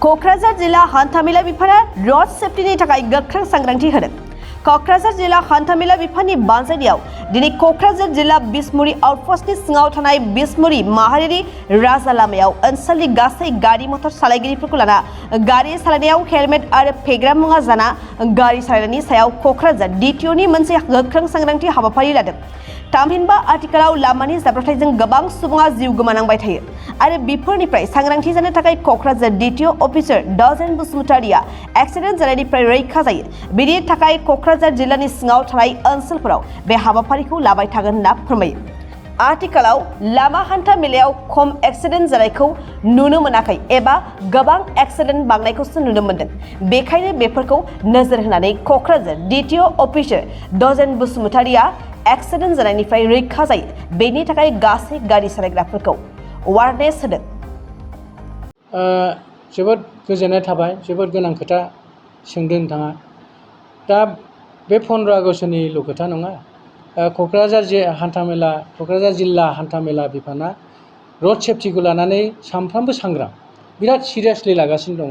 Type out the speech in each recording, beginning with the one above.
क'क्राझार जिल्ला हान्थामेला बिफाना रड सेफ्टिनि थाखाय गोख्रों सांग्रांथि होदों। क'क्राझार जिल्ला हान्थामेला बिफाननि बानजायनायाव दिनै क'क्राझार जिल्ला बिसमुरि आउटपस्टनि सिङाव थानाय बिसमुरि माहारियारि राजा लामायाव ओनसोलनि गासै गारि मटर सालायगिरिफोरखौ लाना गारि सालायनायाव हेलमेट आरो फेग्रा मुवा जाना गारि सालायनायनि सायाव क'क्राझार DTOनि मोनसे गोख्रों सांग्रांथि हाबाफारि लादों। थामहिनबा आथिखालाव लामानि जाब्रबथायजों गोबां सुबुङा जिउ गोमानांबाय थायो आरो बेफोरनिफ्राय सांग्रांथि जानो थाखाय Kokrajhar DTO officer dozen बसुमतारिया accident जानायनिफ्राय रैखा जायो। बेनि थाखाय क'क्राझार जिल्लानि सिङाव थानाय ओनसोलफोराव बे हाबाफारिखौ लाबाय थागोन होनना फोरमायो। आथिखालाव लामा हान्था मेलायाव खम एक्सिडेन्ट जानायखौ नुनो मोनाखै एबा गोबां एक्सिडेन्ट बांनायखौसो नुनो मोन्दों। बेखायनो बेफोरखौ नोजोर होनानै Kokrajhar DTO officer dozen बसुमतारिया accident जानायनिफ्राय रैखा जायो बेनि थाखाय गासै गारि सालायग्राफोरखौ वार्नेस होदों। जोबोद गोजोननाय थाबाय, जोबोद गोनां खोथा सोंदों नोंथाङा। दा बे 15 आगस्टनिल' खोथा नङा। क'क्राझार जिल्ला हान्थामेला बिफाना रड सेफ्टिखौ लानानै सानफ्रामबो सांग्रां, बिराद सिरियासलि लागासिनो दङ।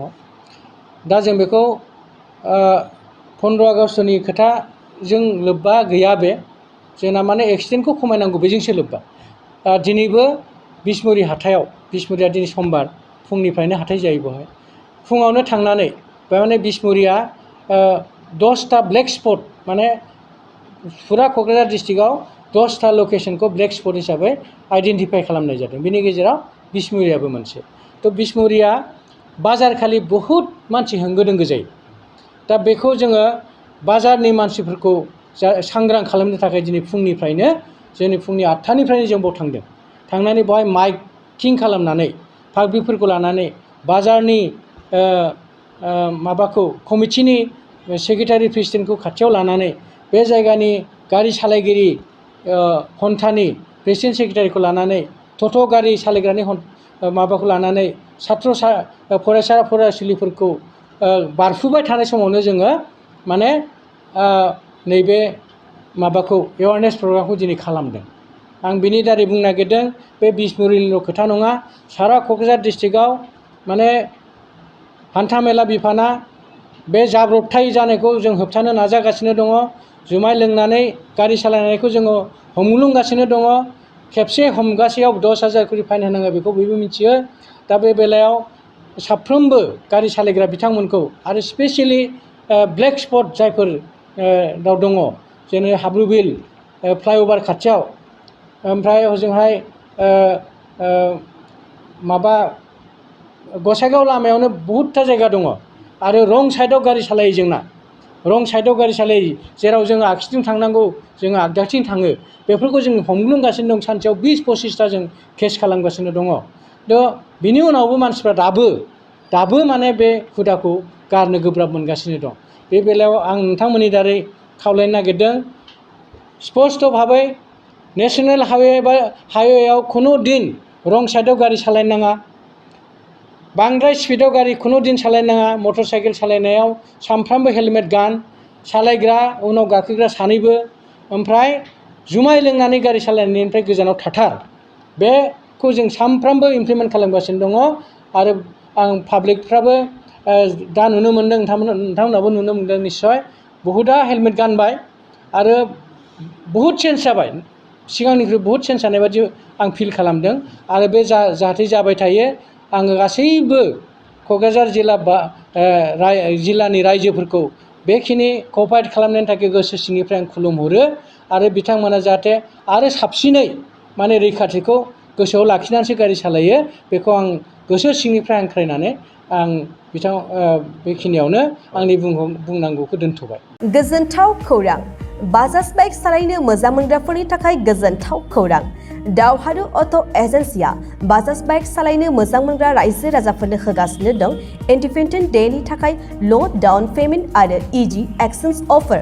दा जों बेखौ 15 आगस्टनि खोथाजों लोब्बा गैया। बे जोंना माने एक्सिडेन्टखौ खमायनांगौ, बेजोंसो लोब्बा। दिनैबो बिसमुरि हाथायाव, बिसमुरिया दिनै समबार फुंनिफ्रायनो हाथाय जायो। बेवहाय फुङावनो थांनानै माने बिसमुरिया 10टा ब्लेक स्पट, माने फुरा क'क्राझार डिस्ट्रिक्टआव 10टा लकेशनखौ ब्लेक स्पट हिसाबै आइडेन्टिफाइ खालामनाय जादों। बेनि गेजेराव बिसमुरियाबो मोनसे। थ' बिसमुरिया बाजारखालि बहुद मानसि होंगो दोंगो जायो। दा बेखौ जोङो बाजारनि मानसिफोरखौ सांग्रां खालामनो थाखाय दिनै फुंनिफ्रायनो, जोंनि फुंनि 8टानिफ्रायनो जों बाव थांदों। थांनानै बेवहाय माइकिं खालामनानै पाब्लिकफोरखौ लानानै बाजारनि माबाखौ कमिटिनि सेक्रेटारि प्रेसिडेन्टखौ खाथियाव लानानै बे जायगानि गारि सालायगिरि हन्थानि प्रेसिडेन्ट सेक्रेटारिखौ लानानै टट' गारि सालायग्रानि माबाखौ लानानै फरायसा फरायसुलिफोरखौ बारफुबाय थानाय समावनो जोङो माने नैबे माबाखौ एवारनेस प्रग्रामखौ दिनै खालामदों। आं बिनि दारै बुंनो नागिरदों, बे बिसमुरिनिल' खोथा नङा, सारा क'क्राझार डिस्ट्रिक्टआव माने हान्थामेला बिफाना बे जाब्रबथाय जानायखौ जों होबथानो नाजागासिनो दङ। जुमाय लोंनानै गारि सालायनायखौ जोङो हमग्लुंगासिनो दङ। खेबसे हमगासेयाव 10,000 खरि फाइन होनाङो, बेखौ बयबो मिथियो। दा बे बेलायाव साफ्रोमबो गारि सालायग्रा बिथांमोनखौ आरो स्पेसियेलि ब्लेक स्पट जायफोर दङ, जेरै हाब्रुबिल फ्लाइअभार खाथियाव, ओमफ्राय हजोंहाय माबा गसाइगाव लामायावनो बहुदथा जायगा दङ। आरो रं साइडआव गारि सालायो, जोंना रं साइडआव गारि सालायो, जेराव जोङो आगसिथिं थांनांगौ जोङो आगदाथिं थाङो। बेफोरखौ जों हमग्लुंगासिनो दं। सानसेयाव 20-25टा जों केस खालामगासिनो दङ। थ' बिनि उनावबो मानसिफ्रा दाबो माने बे हुदाखौ गारनो गोब्राब मोनगासिनो दं। बे बेलायाव आं नोंथांमोननि दारै खावलायनो नागिरदों, स्पष्ट भाबै नेशनेल हाइवेआव खुनु दिन रं साइडआव गारि सालायनो नाङा, बांद्राय स्पिडआव गारि खुनु दिन सालायनो नाङा। मटर साइकेल सालायनायाव सानफ्रामबो हेलमेट गान, सालायग्रा उनाव गाखोग्रा सानैबो। ओमफ्राय जुमाय लोंनानै गारि सालायनायनिफ्राय गोजानाव थाथार। बेखौ जों सानफ्रामबो इमप्लिमेन्ट खालामगासिनो दङ। आरो आं पाब्लिकफ्राबो दा नुनो मोन्दों, नोंथांमोनाबो नुनो मोन्दों निस्सय, बहुदा हेलमेट गानबाय आरो बहुद चेन्ज जाबाय। सिगांनिख्रुइ बहुद चेन्ज जानाय बादि आं फिल खालामदों। आरो बे जाहाथे जाबाय थायो, आङो गासैबो क'क्राझार जिल्लानि रायजोफोरखौ बेखिनि क'पारेट खालामनायनि थाखाय गोसो सिंनिफ्राय आं खुलुमहरो। आरो बिथांमोना जाहाथे आरो साबसिनै माने रैखाथिखौ गोसोआव लाखिनानैसो गारि सालायो, बेखौ आं गोसो सिंनिफ्राय हांख्रायनानै आं बेखिनियावनो आंनि बुंनांगौखौ दोनथ'बाय। गोजोनथाव खौरां! बाजाज बाइक सालायनो मोजां मोनग्राफोरनि थाखाय गोजोनथाव खौरां। दावहारु अट' एजेन्सिया बाजाज बाइक सालायनो मोजां मोनग्रा रायजो राजाफोरनो होगासिनो दं इन्डिपेन्डेन्ट डेनि थाखाय ल' डाउन पेमेन्ट आरो इजि एक्सचेन्ज अफार।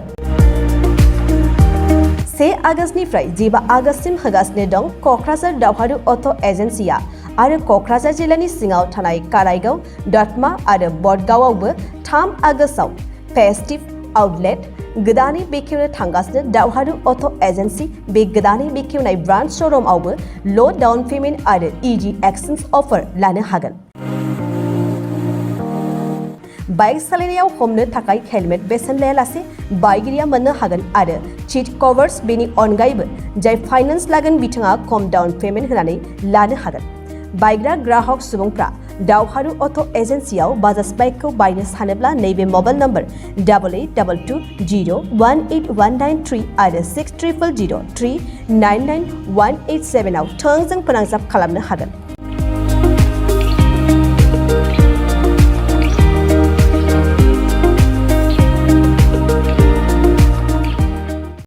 1 आगस्तनिफ्राय 15 आगस्तसिम होगासिनो दं क'क्राझार दावहारु अट' एजेन्सिया आरो क'क्राझार जिल्लानि सिङाव थानाय काराइगाव, दतमा आरो बडगावआवबो 3 आगस्टआव फेस्टिभ आउटलेट गोदानै बेखेवनो थांगासिनो दावहारु अट' एजेन्सि। बे गोदानै बेखेवनाय ब्रान्च श'रुमआवबो ल' डाउन पेमेन्ट आरो इजि एक्सचेन्ज अफार लानो हागोन। बाइक सालायनायाव हमनो थाखाय हेलमेट बेसेन लायालासे बाइगिरिया मोननो हागोन आरो सीट कभार्स बेनि अनगायैबो जाय फाइनान्स लागोन बिथाङा खम डाउन पेमेन्ट होनानै लानो हागोन। बायग्रा ग्राहक सुबुंफ्रा दावहारु अट' एजेन्सियाव बाजाज बाइकखौ बायनो सानोब्ला नैबे मबाइल नम्बर 8822018193 आरो 6300399187 आव थोंजों फोनांजाब खालामनो हागोन।